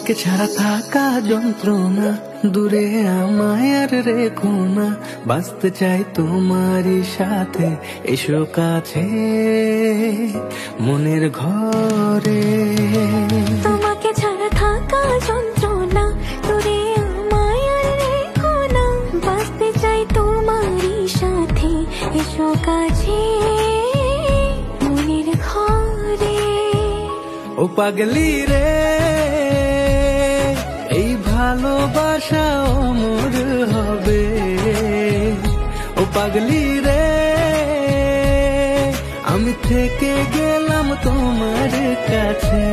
তোমাকে ছাড়া থাকা যন্ত্রণা, দূরে আমায় আর রেখো না, বাঁচতে চাই তোমারই সাথে, এসো কাছে মনের ঘরে। তোমাকে ছাড়া থাকা যন্ত্রণা, দূরে আমায় আর রেখো না, বাঁচতে চাই তোমারই সাথে, এসো কাছে মনের ঘরে। ও পাগলি রে, এই ভালোবাসা অমর হবে। ও পাগলি রে, আমি থেকে গেলাম তোমার কাছে।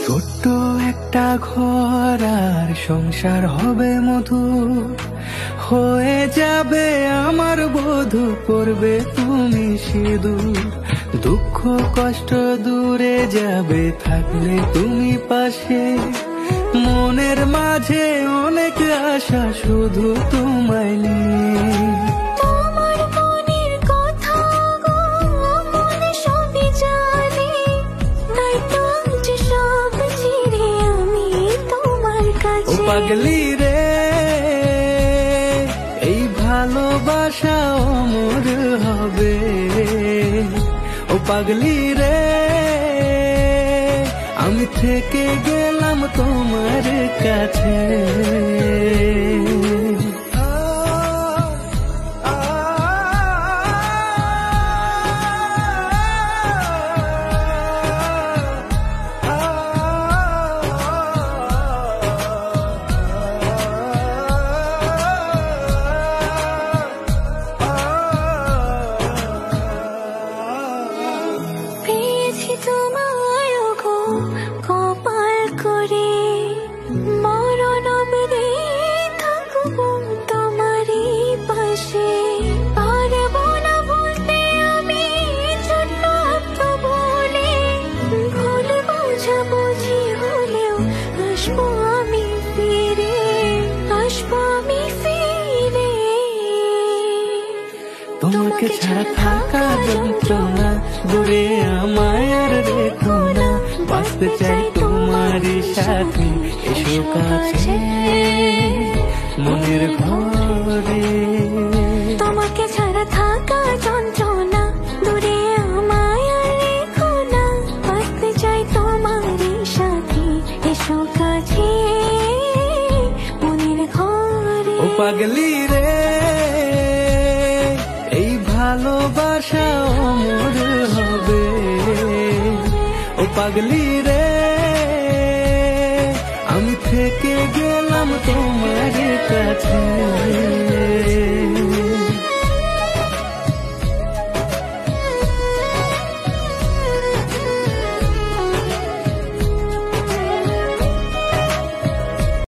ছোট্ট একটা ঘর আর সংসার হবে মধুর, হয়ে যাবে আমার বধূ, করবে তুমি সিঁদুর। দুঃখ কষ্ট দূরে যাবে থাকলে তুমি পাশে, মনের মাঝে অনেক আশা শুধু তোমায় নিয়ে। ও পাগলি রে, এই ভালোবাসা অমর হবে। ও পাগলি রে, আমি থেকে গেলাম তোমার কাছে। তোমাকে ছাড়া থাকা যন্ত্রণা, দূরে আমায় আর রেখো না, বাঁচতে চাই তোমারই সাথে, এসো কাছে মনের ঘরে। তোমাকে ছাড়া থাকা যন্ত্রণা, দূরে আমায় আর রেখো না, বাঁচতে চাই তোমারই সাথে, এসো কাছে মনের ঘরে। ও পাগলি রে, ভালোবাসা অমর হবে। ও পাগলি রে, আমি থেকে গেলাম তোমার কাছে।